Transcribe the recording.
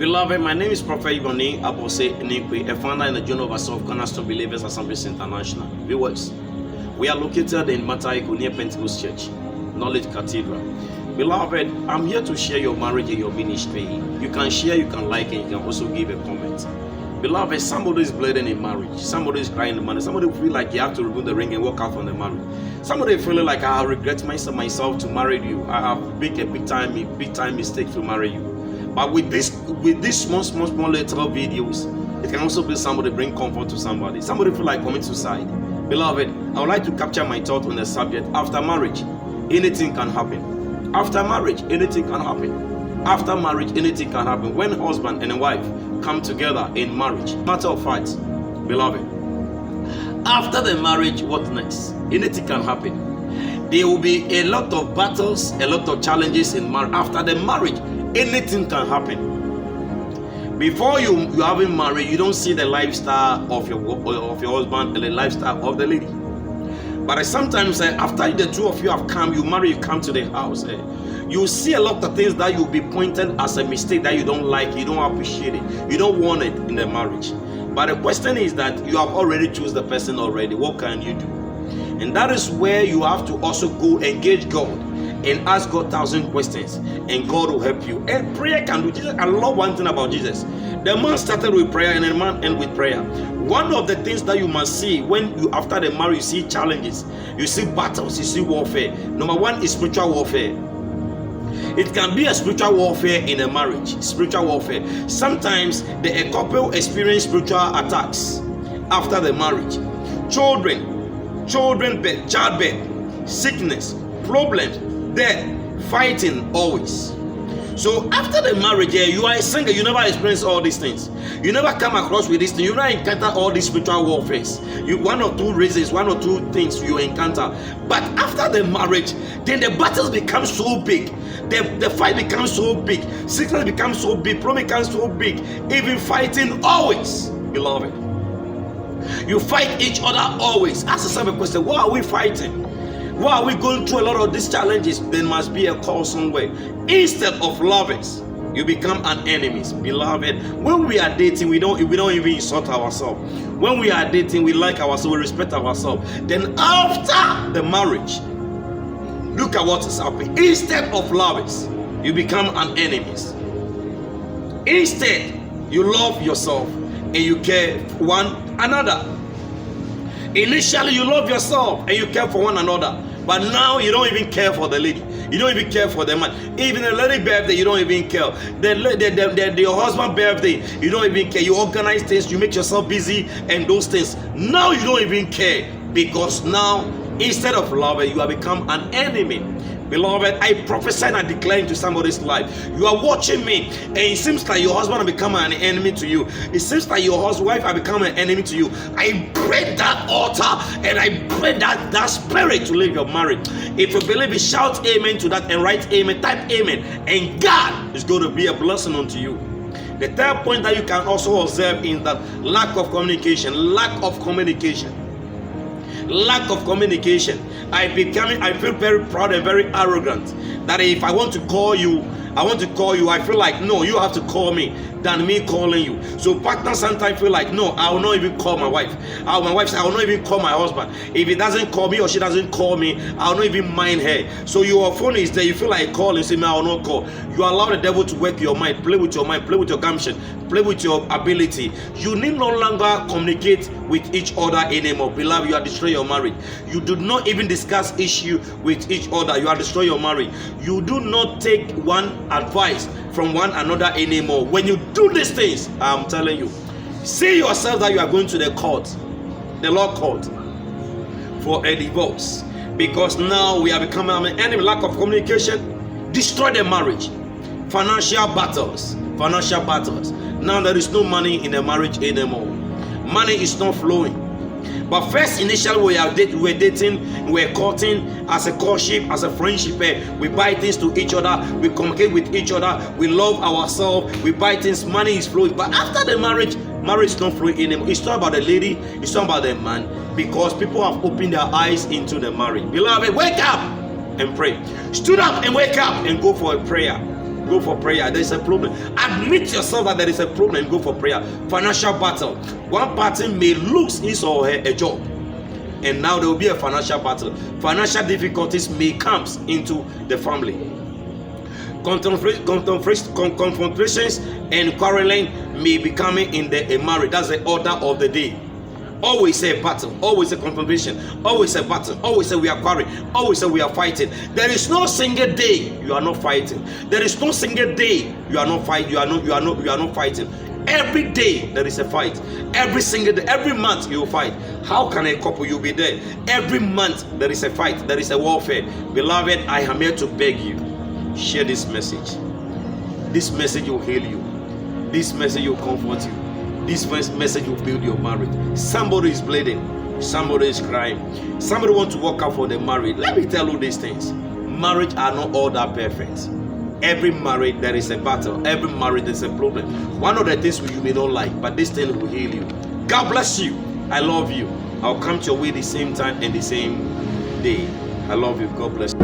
Beloved, my name is Prophet Iboni Abose Enikwe, a founder in the Journal of Assault Cornerstone Believers Assemblies International. Viewers, we are located in Mataiku near Pentecost Church, Knowledge Cathedral. Beloved, I'm here to share your marriage and your ministry. You can share, you can like, and you can also give a comment. Beloved, somebody is bleeding in marriage. Somebody is crying in marriage. Somebody feel like you have to remove the ring and walk out from the marriage. Somebody feeling like I regret myself to marry you. I have made a big time mistake to marry you. But with this small little videos, it can also be somebody bring comfort to somebody. Somebody feel like committing suicide. Beloved, I would like to capture my thought on the subject. After marriage, anything can happen. After marriage, anything can happen. After marriage, anything can happen. When husband and wife come together in marriage, matter of fact, beloved, after the marriage, what next? Anything can happen. There will be a lot of battles, a lot of challenges in marriage. After the marriage, anything can happen. Before you haven't married, you don't see the lifestyle of your husband and the lifestyle of the lady. But sometimes after the two of you have come, you marry, you come to the house, you see a lot of things that you'll be pointed as a mistake that you don't like, you don't appreciate it, you don't want it in the marriage. But the question is that you have already chosen the person already. What can you do? And that is where you have to also go engage God and ask God 1,000 questions, and God will help you. And prayer can do. Jesus, I love one thing about Jesus. The man started with prayer and the man ended with prayer. One of the things that you must see when you after the marriage, you see challenges, you see battles, you see warfare. Number one is spiritual warfare. It can be a spiritual warfare in a marriage. Spiritual warfare. Sometimes a couple experience spiritual attacks after the marriage. Childbirth, childbirth, sickness, problems, death, fighting always. So after the marriage, you are a single, you never experience all these things. You never come across with these things. You never encounter all these spiritual warfares. One or two reasons, one or two things you encounter. But after the marriage, then the battles become so big. The fight becomes so big. Sickness becomes so big. Problem becomes so big. Even fighting always, beloved. You fight each other always. Ask yourself a question: why are we fighting? Why are we going through a lot of these challenges? There must be a cause somewhere. Instead of lovers, you become an enemies, beloved. When we are dating, we don't even insult ourselves. When we are dating, we like ourselves, we respect ourselves. Then after the marriage, look at what is happening. Instead of lovers, you become an enemies. Instead, you love yourself and you care for one another. Initially, you love yourself and you care for one another. But now you don't even care for the lady. You don't even care for the man. Even a lady birthday, you don't even care. Your husband birthday, you don't even care. You organize things, you make yourself busy and those things. Now you don't even care, because now instead of love, you have become an enemy. Beloved, I prophesy and I declare into somebody's life. You are watching me, and it seems like your husband has become an enemy to you. It seems like your wife has become an enemy to you. I break that altar and I break that spirit to leave your marriage. If you believe it, shout amen to that and write amen, type amen, and God is going to be a blessing unto you. The third point that you can also observe is that lack of communication. Lack of communication. Lack of communication. I feel very proud and very arrogant that if I want to call you, I feel like, no, you have to call me than me calling you. So partners sometimes feel like, no, I will not even call my wife. My wife says, I will not even call my husband. If he doesn't call me or she doesn't call me, I will not even mind her. So your phone is there, you feel like calling, say, I will not call. You allow the devil to work your mind, play with your gumption, play with your ability. You need no longer communicate with each other anymore. Beloved, you are destroying your marriage. You do not even discuss issue with each other. You are destroying your marriage. You do not take one advice from one another anymore. When you do these things, I'm telling you, see yourself that you are going to the court, the law court, for a divorce, because now we are becoming an enemy. Lack of communication destroy the marriage. Financial battles. Now there is no money in the marriage anymore. Money is not flowing. But first, initially, we were dating, we were courting as a courtship, as a friendship. We buy things to each other, we communicate with each other, we love ourselves, we buy things, money is flowing. But after the marriage is not flowing anymore. It's not about the lady, it's not about the man, because people have opened their eyes into the marriage. Beloved, wake up and pray. Stood up and wake up and go for a prayer. go for prayer. There is a problem. Admit yourself that there is a problem, go for prayer. Financial battle. One party may lose his or her a job, and now there will be a financial battle. Financial difficulties may come into the family. Confrontations and quarreling may be coming in a marriage. That's the order of the day. Always a battle, always a confrontation, always a battle, always say we are quarreling, always say we are fighting. There is no single day you are not fighting. There is no single day you are not fighting. You are not fighting. Every day there is a fight. Every single day, every month you will fight. How can a couple you be there? Every month there is a fight. There is a warfare. Beloved, I am here to beg you. Share this message. This message will heal you. This message will comfort you. This message will build your marriage. Somebody is bleeding. Somebody is crying. Somebody wants to walk out for the marriage. Let me tell you these things. Marriage are not all that perfect. Every marriage there is a battle. Every marriage there is a problem. One of the things you may not like, but this thing will heal you. God bless you. I love you. I'll come to your way the same time and the same day. I love you. God bless you.